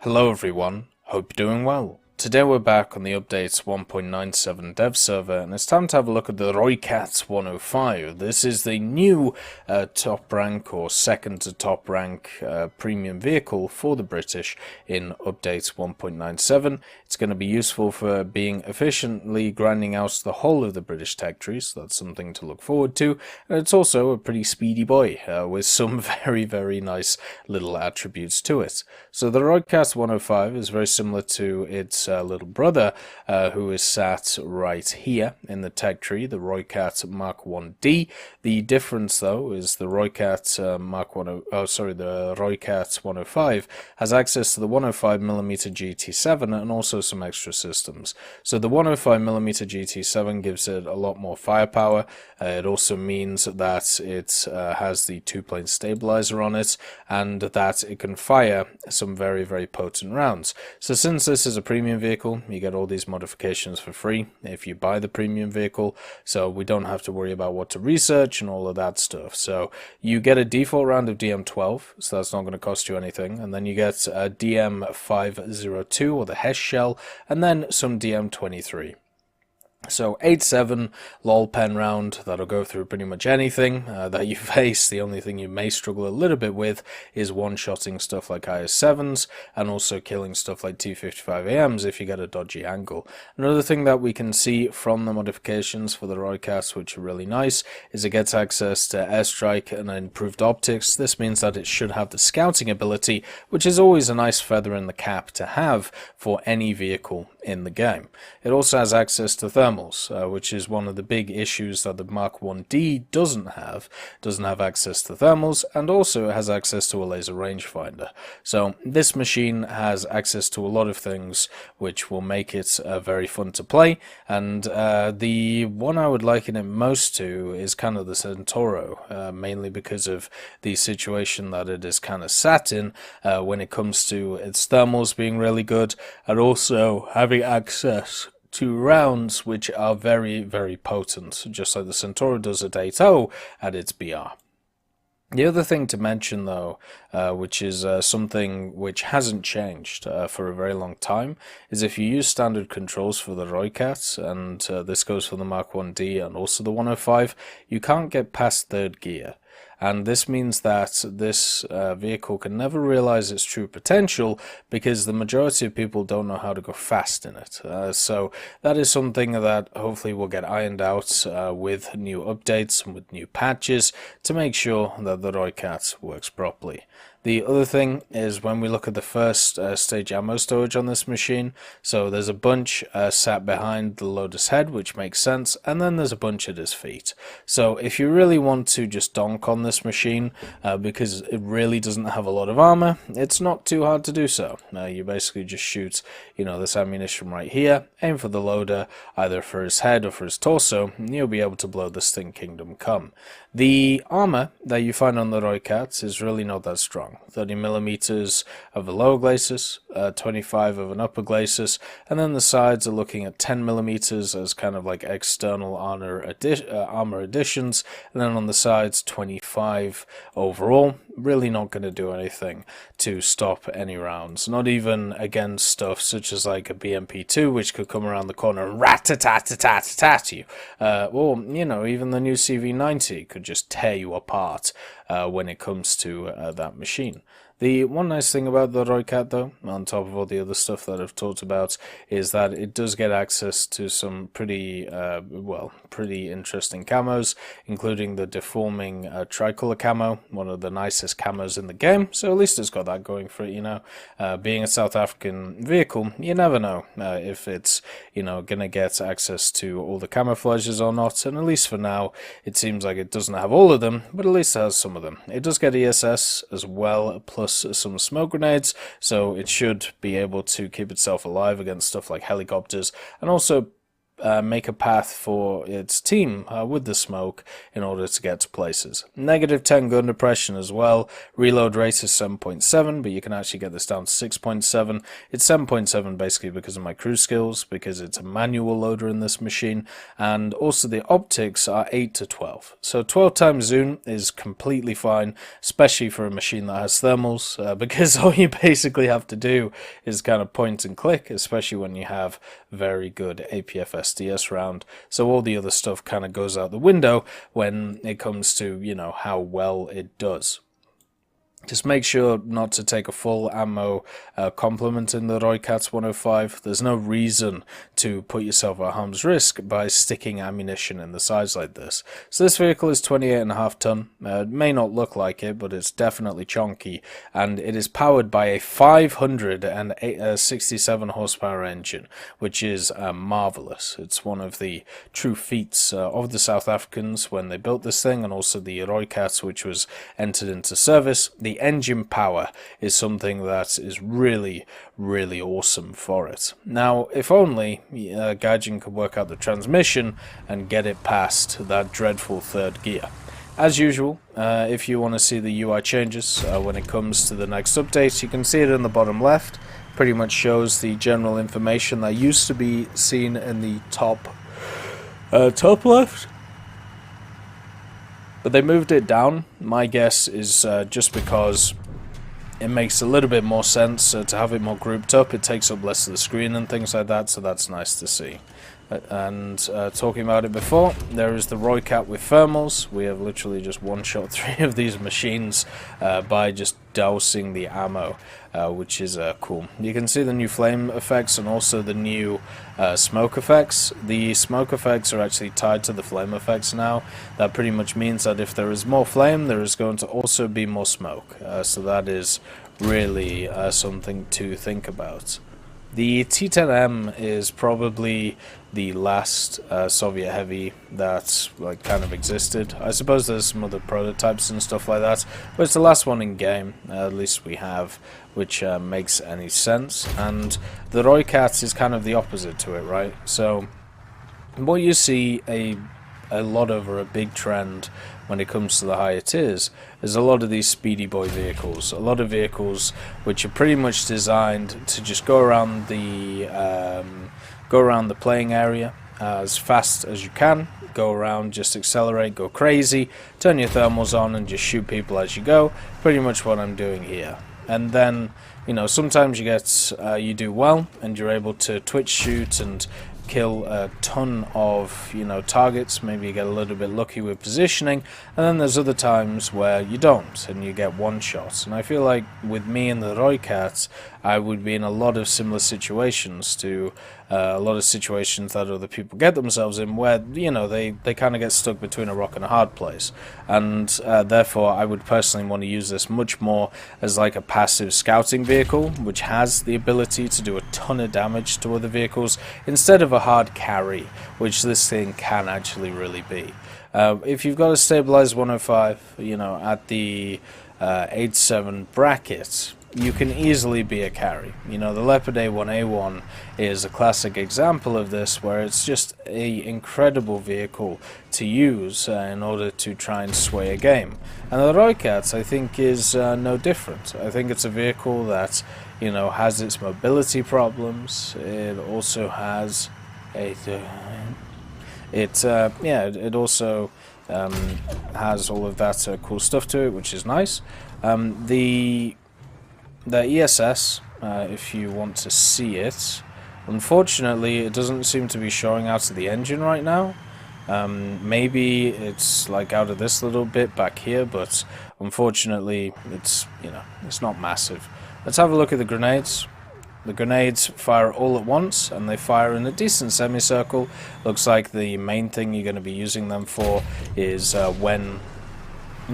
Hello everyone, hope you're doing well. Today we're back on the updates 1.97 dev server, and it's time to have a look at the Rooikat 105. This is the new top rank or second to top rank premium vehicle for the British in updates 1.97. It's going to be useful for being efficiently grinding out the whole of the British tech tree, so that's something to look forward to. And it's also a pretty speedy boy with some very nice little attributes to it. So the Rooikat 105 is very similar to its little brother, who is sat right here in the tech tree, the Rooikat Mark 1D. The difference, though, is the Rooikat the Rooikat 105 has access to the 105mm GT7 and also some extra systems. So the 105mm GT7 gives it a lot more firepower. It also means that it has the two-plane stabilizer on it, and that it can fire some very potent rounds. So since this is a premium vehicle, you get all these modifications for free if you buy the premium vehicle, so we don't have to worry about what to research and all of that stuff. So you get a default round of DM12, so that's not going to cost you anything, and then you get a DM502 or the Hesh shell, and then some DM23. So 8-7 lol pen round, that'll go through pretty much anything that you face. The only thing you may struggle a little bit with is one-shotting stuff like IS-7s and also killing stuff like T-55AMs if you get a dodgy angle. Another thing that we can see from the modifications for the Rooikat, which are really nice, is it gets access to Airstrike and improved optics. This means that it should have the scouting ability, which is always a nice feather in the cap to have for any vehicle in the game. It also has access to thermals, which is one of the big issues that the Mark 1D doesn't have access to thermals, and also has access to a laser rangefinder. So this machine has access to a lot of things which will make it very fun to play, and the one I would liken it most to is kind of the Centauro, mainly because of the situation that it is kind of sat in when it comes to its thermals being really good, and also having access to rounds which are very potent, just like the Centauro does at 8.0 at its BR. The other thing to mention, though, which is something which hasn't changed for a very long time, is if you use standard controls for the Rooikat, and this goes for the Mark 1D and also the 105, you can't get past third gear. And this means that this vehicle can never realize its true potential because the majority of people don't know how to go fast in it. So that is something that hopefully will get ironed out with new updates and with new patches to make sure that the Rooikat works properly. The other thing is when we look at the first stage ammo stowage on this machine, so there's a bunch sat behind the loader's head, which makes sense, and then there's a bunch at his feet. So if you really want to just donk on this machine, because it really doesn't have a lot of armor, it's not too hard to do so. You basically just shoot, this ammunition right here, aim for the loader, either for his head or for his torso, and you'll be able to blow this thing kingdom come. The armor that you find on the Rooikat is really not that strong. 30mm of a lower glacis, 25 of an upper glacis, and then the sides are looking at 10mm as kind of like external armor additions, and then on the sides 25 overall. Really not going to do anything to stop any rounds, not even against stuff such as like a BMP2, which could come around the corner and rat-a-tat-a-tat-a-tat you, or even the new CV90 could just tear you apart when it comes to that machine. The one nice thing about the Rooikat, though, on top of all the other stuff that I've talked about, is that it does get access to some pretty interesting camos, including the deforming tricolor camo, one of the nicest camos in the game, so at least it's got that going for it, being a South African vehicle, you never know if it's, gonna get access to all the camouflages or not, and at least for now, it seems like it doesn't have all of them, but at least it has some of them. It does get ESS as well, plus some smoke grenades, so it should be able to keep itself alive against stuff like helicopters, and also make a path for its team with the smoke in order to get to places. -10 gun depression as well. Reload rate is 7.7, but you can actually get this down to 6.7. It's 7.7 basically because of my crew skills, because it's a manual loader in this machine, and also the optics are 8 to 12. So 12 times zoom is completely fine, especially for a machine that has thermals, because all you basically have to do is kind of point and click, especially when you have very good APF SDS round. So all the other stuff kind of goes out the window when it comes to, you know, how well it does. Just make sure not to take a full ammo complement in the Rooikat 105. There's no reason to put yourself at harm's risk by sticking ammunition in the sides like this. So this vehicle is 28.5 ton. It may not look like it, but it's definitely chonky, and it is powered by a 567 horsepower engine, which is marvelous. It's one of the true feats of the South Africans when they built this thing, and also the Rooikat, which was entered into service. The engine power is something that is really, really awesome for it. Now, if only Gaijin could work out the transmission and get it past that dreadful third gear. As usual, if you want to see the UI changes when it comes to the next update, you can see it in the bottom left. Pretty much shows the general information that used to be seen in the top left. But they moved it down. My guess is just because it makes a little bit more sense to have it more grouped up. It takes up less of the screen and things like that, so that's nice to see. And talking about it before, there is the Rooikat with thermals. We have literally just one-shot 3 of these machines by just dousing the ammo, which is cool. You can see the new flame effects and also the new smoke effects. The smoke effects are actually tied to the flame effects now. That pretty much means that if there is more flame, there is going to also be more smoke. So that is really something to think about. The T10M is probably the last Soviet heavy that kind of existed. I suppose there's some other prototypes and stuff like that, but it's the last one in game, at least we have, which makes any sense. And the Rooikat is kind of the opposite to it, right? So what you see a lot of, or a big trend when it comes to the higher tiers, is a lot of these speedy boy vehicles. A lot of vehicles which are pretty much designed to just go around the playing area as fast as you can. Go around, just accelerate, go crazy, turn your thermals on and just shoot people as you go. Pretty much what I'm doing here. And then, you know, sometimes you do well and you're able to twitch shoot and kill a ton of, you know, targets. Maybe you get a little bit lucky with positioning, and then there's other times where you don't and you get one shot. And I feel like with me and the Rooikat, I would be in a lot of similar situations to a lot of situations that other people get themselves in, where, you know, they kind of get stuck between a rock and a hard place. And therefore I would personally want to use this much more as like a passive scouting vehicle, which has the ability to do a ton of damage to other vehicles, instead of a hard carry, which this thing can actually really be. If you've got a stabilized 105, you know, at the 8.7 bracket, you can easily be a carry. You know, the Leopard A1A1 is a classic example of this, where it's just an incredible vehicle to use in order to try and sway a game. And the Rooikat, I think, is no different. I think it's a vehicle that, you know, has its mobility problems. It also has it also has all of that cool stuff to it, which is nice. The ESS, if you want to see it, unfortunately it doesn't seem to be showing out of the engine right now. Maybe it's like out of this little bit back here, but unfortunately it's, you know, it's not massive. Let's have a look at the grenades. The grenades fire all at once, and they fire in a decent semicircle. Looks like the main thing you're going to be using them for is when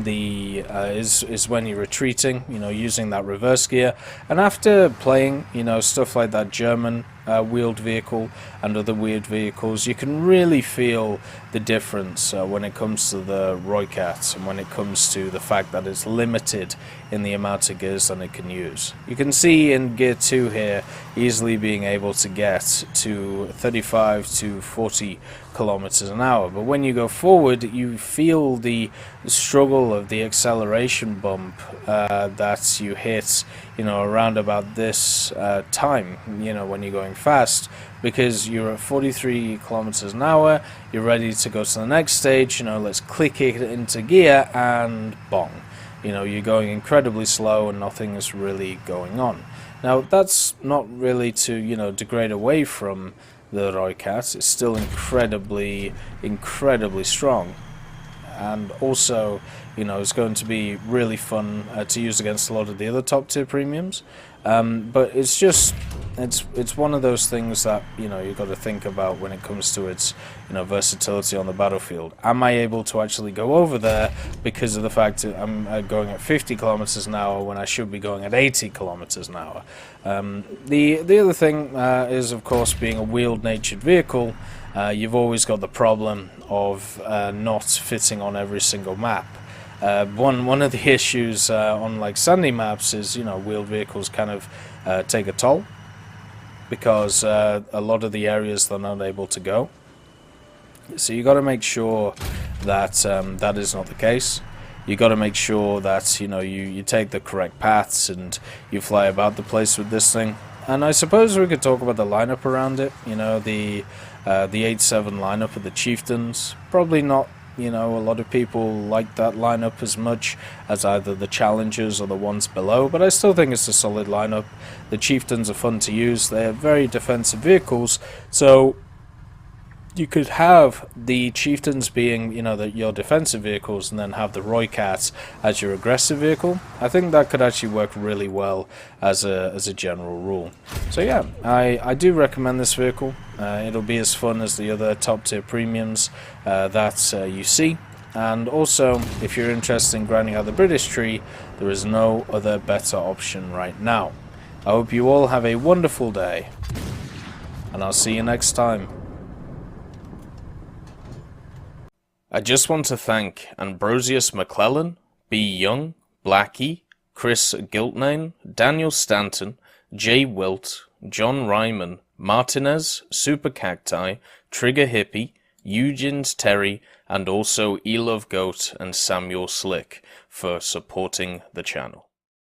you're retreating, you know, using that reverse gear. And after playing, you know, stuff like that German wheeled vehicle and other wheeled vehicles, you can really feel the difference when it comes to the Rooikat and when it comes to the fact that it's limited in the amount of gears that it can use. You can see in Gear 2 here easily being able to get to 35 to 40 kilometers an hour, but when you go forward you feel the struggle of the acceleration bump that you hit, you know, around about this time, you know, when you're going fast, because you're at 43 kilometers an hour, you're ready to go to the next stage, you know, let's click it into gear and bong. You know, you're going incredibly slow and nothing is really going on. Now, that's not really to, you know, degrade away from the Rooikat. It's still incredibly strong. And also, you know, it's going to be really fun to use against a lot of the other top tier premiums. But it's just, it's one of those things that, you know, you've got to think about when it comes to its, you know, versatility on the battlefield. Am I able to actually go over there because of the fact that I'm going at 50 kilometers an hour when I should be going at 80 kilometers an hour? The other thing is, of course, being a wheeled natured vehicle, you've always got the problem of not fitting on every single map. One of the issues on like sandy maps is, you know, wheeled vehicles kind of take a toll because a lot of the areas they're not able to go. So you got to make sure that that is not the case. You got to make sure that, you know, you take the correct paths and you fly about the place with this thing. And I suppose we could talk about the lineup around it. You know, the 8-7 lineup of the Chieftains, probably not. You know, a lot of people like that lineup as much as either the Challengers or the ones below, but I still think it's a solid lineup. The Chieftains are fun to use. They're very defensive vehicles, so you could have the Chieftains being, you know, your defensive vehicles, and then have the Rooikat as your aggressive vehicle. I think that could actually work really well as a general rule. So yeah, I do recommend this vehicle. It'll be as fun as the other top tier premiums that you see. And also, if you're interested in grinding out the British tree, there is no other better option right now. I hope you all have a wonderful day, and I'll see you next time. I just want to thank Ambrosius McClellan, B. Young, Blackie, Chris Giltnane, Daniel Stanton, Jay Wilt, John Ryman, Martinez, Super Cacti, Trigger Hippie, Eugens Terry, and also Elove Goat and Samuel Slick for supporting the channel.